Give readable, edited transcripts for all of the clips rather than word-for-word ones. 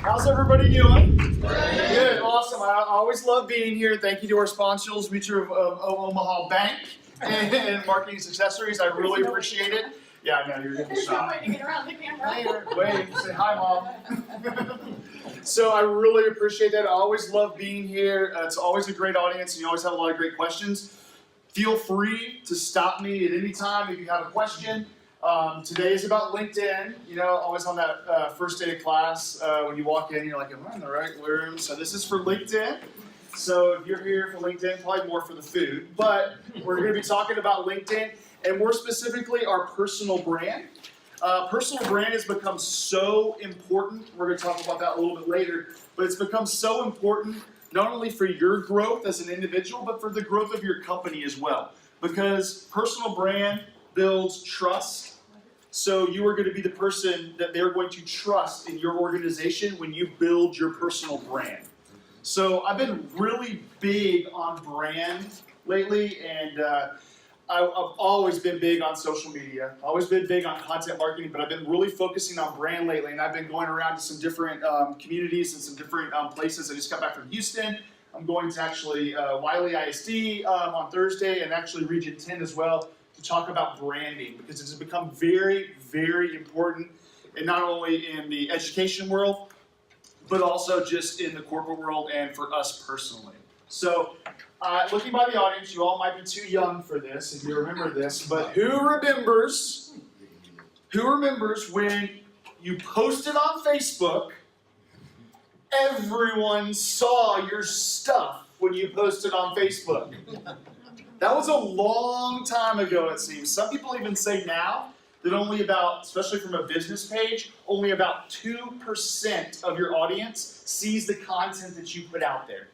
How's everybody doing? Good, awesome. I always love being here. Thank you to our sponsors, Mutual of Omaha Bank and Marketing Accessories. I really appreciate it. Yeah, I know you're getting shot. Way to get around the camera. Wait, say hi, Mom. So I really appreciate that. I always love being here. It's always a great audience, and you always have a lot of great questions. Feel free to stop me at any time if you have a question. Today is about LinkedIn. You know, always on that first day of class, when you walk in, you're like, am I in the right room? So this is for LinkedIn. So if you're here for LinkedIn, probably more for the food. But we're going to be talking about LinkedIn, and more specifically, our personal brand. Personal brand has become so important. We're going to talk about that a little bit later. But it's become so important not only for your growth as an individual, but for the growth of your company as well. Because personal brand builds trust. So you are going to be the person that they're going to trust in your organization when you build your personal brand. So I've been really big on brand lately, and I've always been big on social media, always been big on content marketing, but I've been really focusing on brand lately, and I've been going around to some different communities and some different places. I just got back from Houston. I'm going to actually Wiley ISD on Thursday, and actually Region 10 as well, to talk about branding, because it has become very, very important, and not only in the education world, but also just in the corporate world and for us personally. So, looking by the audience, you all might be too young for this, if you remember this, but who remembers when you posted on Facebook, everyone saw your stuff when you posted on Facebook? That was a long time ago, it seems. Some people even say now that only about, especially from a business page, only about 2% of your audience sees the content that you put out there.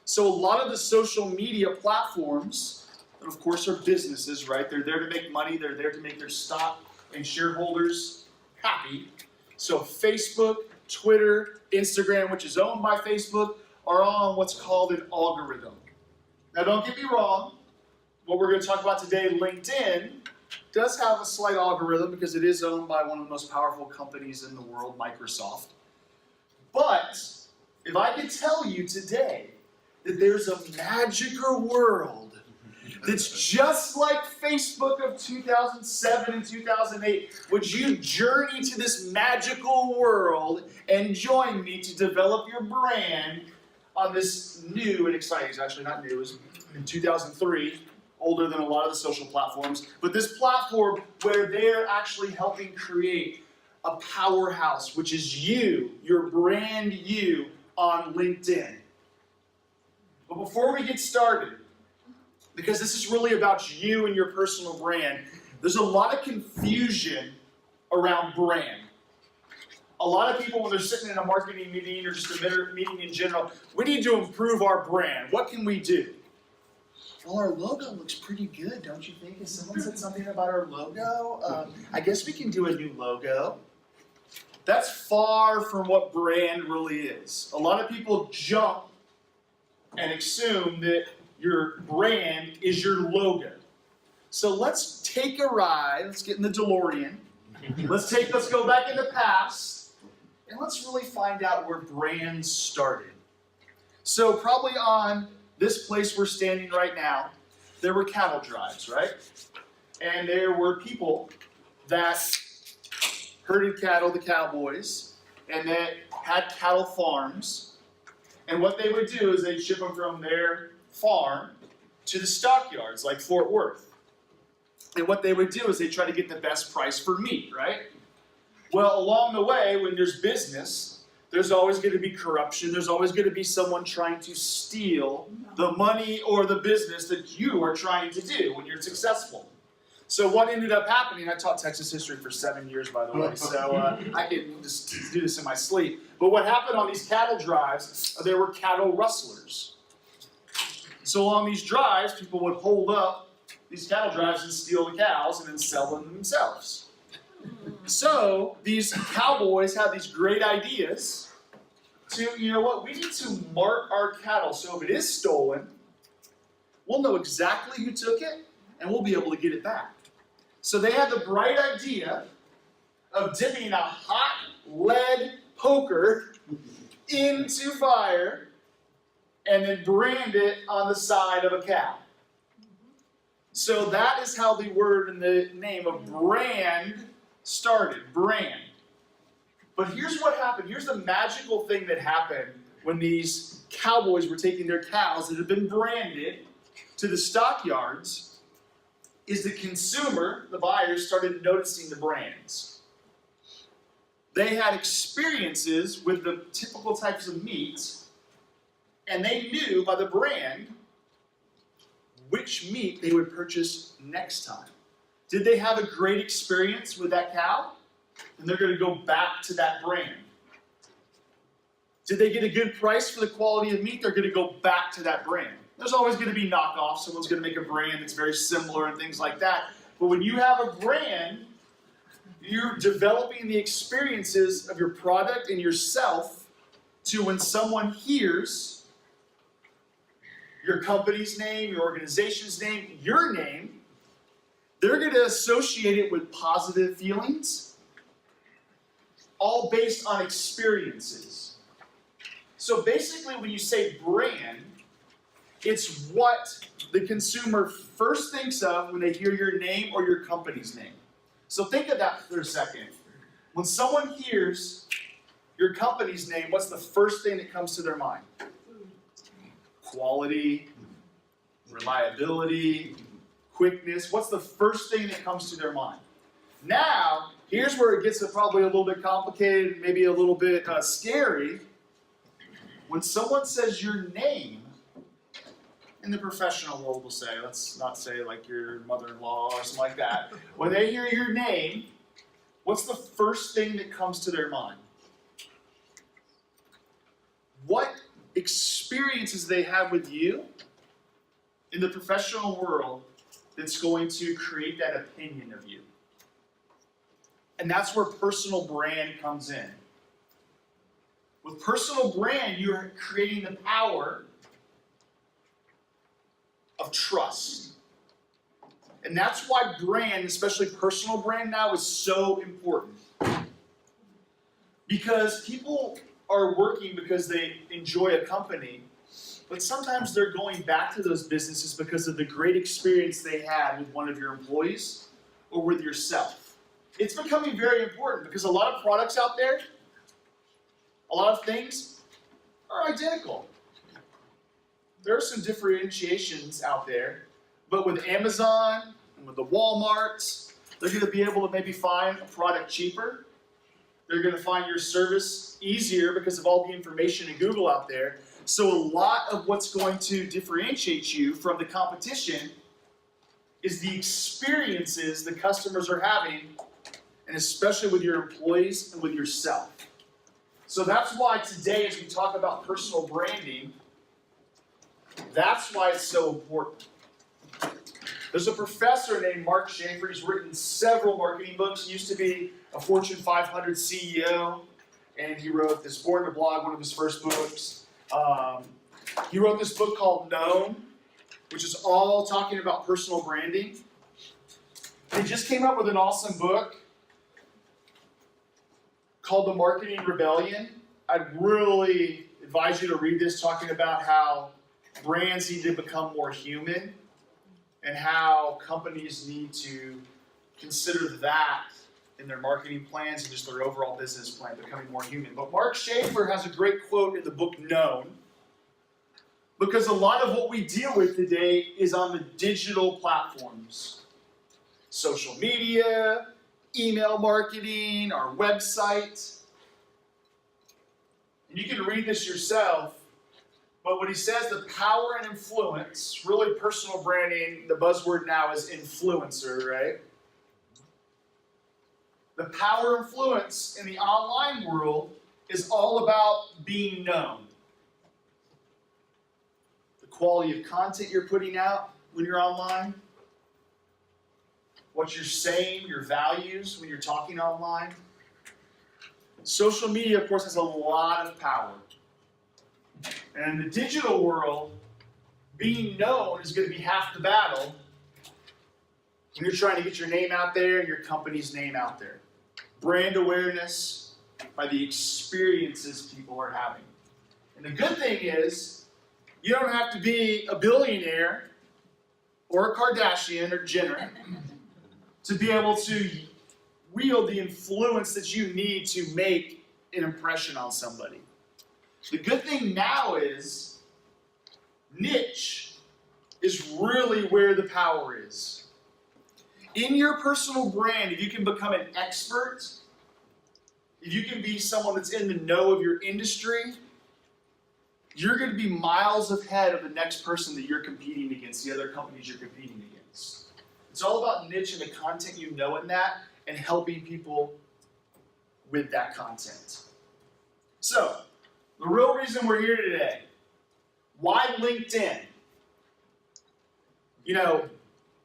So a lot of the social media platforms, and of course are businesses, right? They're there to make money. They're there to make their stock and shareholders happy. So Facebook, Twitter, Instagram, which is owned by Facebook, are all on what's called an algorithm. Now, don't get me wrong. What we're going to talk about today, LinkedIn, does have a slight algorithm because it is owned by one of the most powerful companies in the world, Microsoft. But if I could tell you today that there's a magical world that's just like Facebook of 2007 and 2008, would you journey to this magical world and join me to develop your brand on this new and exciting, it's actually not new, it was in 2003, older than a lot of the social platforms, but this platform where they're actually helping create a powerhouse, which is you, your brand you, on LinkedIn. But before we get started, because this is really about you and your personal brand, there's a lot of confusion around brand. A lot of people, when they're sitting in a marketing meeting or just a meeting in general, we need to improve our brand. What can we do? Well, our logo looks pretty good, don't you think? Has someone said something about our logo? I guess we can do a new logo. That's far from what brand really is. A lot of people jump and assume that your brand is your logo. So let's take a ride. Let's get in the DeLorean. Let's go back in the past. And let's really find out where brands started. So probably on this place we're standing right now, there were cattle drives, right? And there were people that herded cattle, the cowboys, and that had cattle farms. And what they would do is they'd ship them from their farm to the stockyards, like Fort Worth. And what they would do is they'd try to get the best price for meat, right? Well, along the way, when there's business, there's always going to be corruption. There's always going to be someone trying to steal the money or the business that you are trying to do when you're successful. So what ended up happening, I taught Texas history for 7 years, by the way, so I can just do this in my sleep. But what happened on these cattle drives, there were cattle rustlers. So along these drives, people would hold up these cattle drives and steal the cows and then sell them themselves. So these cowboys have these great ideas to, you know what, we need to mark our cattle so if it is stolen, we'll know exactly who took it and we'll be able to get it back. So they had the bright idea of dipping a hot lead poker into fire and then brand it on the side of a cow. So that is how the word and the name of brand started, brand. But here's what happened. Here's the magical thing that happened when these cowboys were taking their cows that had been branded to the stockyards, is the consumer, the buyers, started noticing the brands. They had experiences with the typical types of meats, and they knew by the brand which meat they would purchase next time. Did they have a great experience with that cow? And they're going to go back to that brand. Did they get a good price for the quality of meat? They're going to go back to that brand. There's always going to be knockoffs. Someone's going to make a brand that's very similar and things like that. But when you have a brand, you're developing the experiences of your product and yourself to when someone hears your company's name, your organization's name, your name, they're going to associate it with positive feelings, all based on experiences. So basically when you say brand, it's what the consumer first thinks of when they hear your name or your company's name. So think of that for a second. When someone hears your company's name, what's the first thing that comes to their mind? Quality, reliability, quickness. What's the first thing that comes to their mind? Now, here's where it gets probably a little bit complicated, maybe a little bit scary. When someone says your name, in the professional world we'll say, let's not say like your mother-in-law or something like that. When they hear your name, what's the first thing that comes to their mind? What experiences they have with you in the professional world that's going to create that opinion of you? And that's where personal brand comes in. With personal brand, you're creating the power of trust. And that's why brand, especially personal brand now, is so important. Because people are working because they enjoy a company, but sometimes they're going back to those businesses because of the great experience they had with one of your employees or with yourself. It's becoming very important because a lot of products out there, a lot of things are identical. There are some differentiations out there, but with Amazon and with the Walmarts, they're going to be able to maybe find a product cheaper. They're going to find your service easier because of all the information in Google out there. So a lot of what's going to differentiate you from the competition is the experiences the customers are having, and especially with your employees and with yourself. So that's why today, as we talk about personal branding, that's why it's so important. There's a professor named Mark Schaefer. He's written several marketing books. He used to be a Fortune 500 CEO, and he wrote this Born to Blog, one of his first books. He wrote this book called Known, which is all talking about personal branding. He just came up with an awesome book called The Marketing Rebellion. I'd really advise you to read this, talking about how brands need to become more human and how companies need to consider that in their marketing plans and just their overall business plan, becoming more human. But Mark Schaefer has a great quote in the book Known, because a lot of what we deal with today is on the digital platforms. Social media, email marketing, our website. And you can read this yourself, but when he says the power and influence, really personal branding, the buzzword now is influencer, right? The power and influence in the online world is all about being known. The quality of content you're putting out when you're online, what you're saying, your values when you're talking online. Social media, of course, has a lot of power. And in the digital world, being known is going to be half the battle when you're trying to get your name out there and your company's name out there. brand awareness, by the experiences people are having. And the good thing is, you don't have to be a billionaire or a Kardashian or Jenner to be able to wield the influence that you need to make an impression on somebody. The good thing now is, niche is really where the power is. In your personal brand, if you can become an expert, if you can be someone that's in the know of your industry, you're going to be miles ahead of the next person that you're competing against, the other companies you're competing against. It's all about niche and the content you know in that, and helping people with that content. So, the real reason we're here today, why LinkedIn? You know,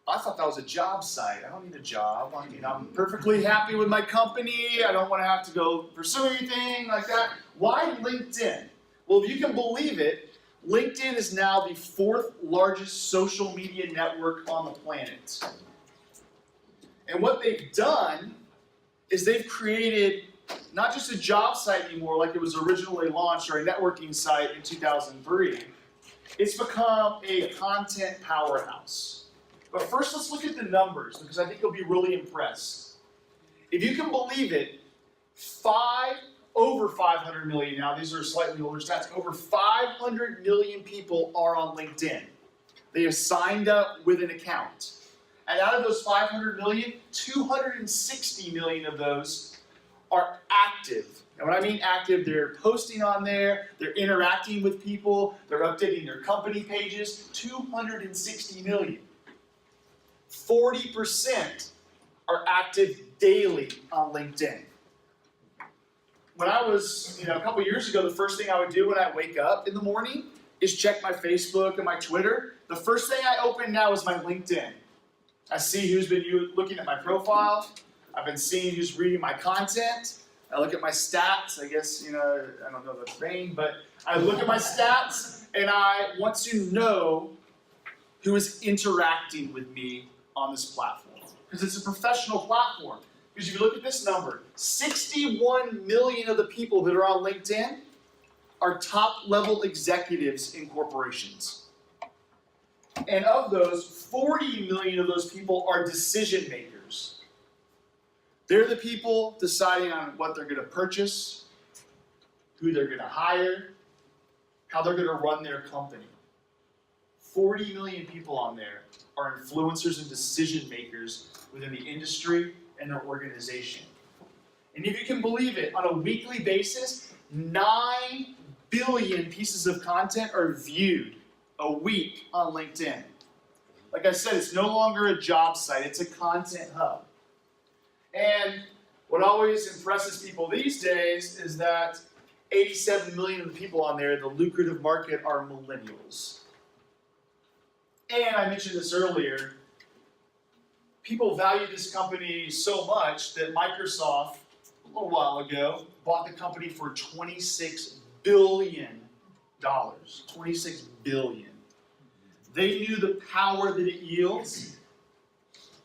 I thought that was a job site. I don't need a job. I'm perfectly happy with my company. I don't want to have to go pursue anything like that. Why LinkedIn? Well, if you can believe it, LinkedIn is now the 4th largest social media network on the planet. And what they've done is they've created not just a job site anymore like it was originally launched, or a networking site in 2003. It's become a content powerhouse. But first, let's look at the numbers, because I think you'll be really impressed. If you can believe it, over 500 million now, these are slightly older stats, over 500 million people are on LinkedIn. They have signed up with an account. And out of those 500 million, 260 million of those are active. And when I mean active, they're posting on there, they're interacting with people, they're updating their company pages. 260 million. 40% are active daily on LinkedIn. When I was, a couple years ago, the first thing I would do when I wake up in the morning is check my Facebook and my Twitter. The first thing I open now is my LinkedIn. I see who's been looking at my profile. I've been seeing who's reading my content. I look at my stats. I guess, I don't know the vein, but I look at my stats and I want to know who is interacting with me on this platform. Because it's a professional platform. Because if you look at this number, 61 million of the people that are on LinkedIn are top-level executives in corporations. And of those, 40 million of those people are decision makers. They're the people deciding on what they're going to purchase, who they're going to hire, how they're going to run their company. 40 million people on there are influencers and decision makers within the industry and their organization. And if you can believe it, on a weekly basis, 9 billion pieces of content are viewed a week on LinkedIn. Like I said, it's no longer a job site, it's a content hub. And what always impresses people these days is that 87 million of the people on there, the lucrative market, are millennials. And I mentioned this earlier, people value this company so much that Microsoft, a little while ago, bought the company for $26 billion. $26 billion. They knew the power that it yields,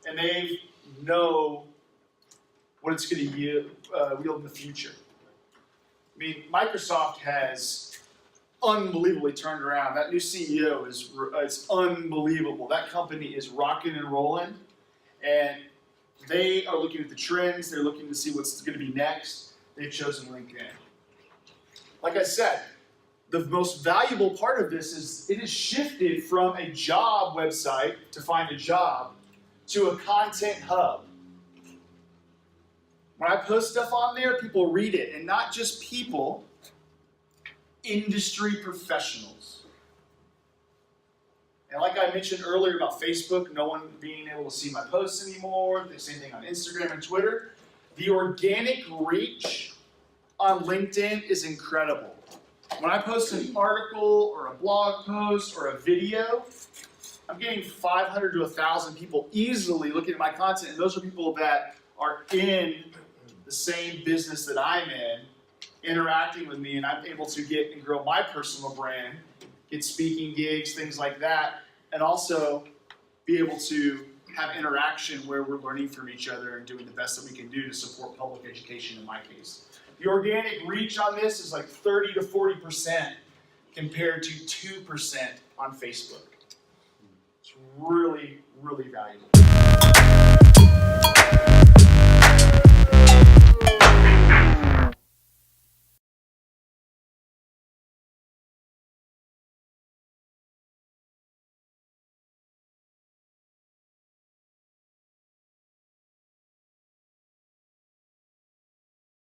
and they know what it's going to yield in the future. I mean, Microsoft has unbelievably turned around. That new CEO is unbelievable. That company is rocking and rolling, and they are looking at the trends. They're looking to see what's going to be next. They've chosen LinkedIn. Like I said, the most valuable part of this is it has shifted from a job website to find a job to a content hub. When I post stuff on there, people read it, and not just people, industry professionals. And like I mentioned earlier about Facebook, no one being able to see my posts anymore, the same thing on Instagram and Twitter. The organic reach on LinkedIn is incredible. When I post an article or a blog post or a video, I'm getting 500 to 1,000 people easily looking at my content, and those are people that are in the same business that I'm in, interacting with me, and I'm able to get and grow my personal brand, get speaking gigs, things like that, and also be able to have interaction where we're learning from each other and doing the best that we can do to support public education in my case. The organic reach on this is like 30 to 40% compared to 2% on Facebook. It's really, really valuable.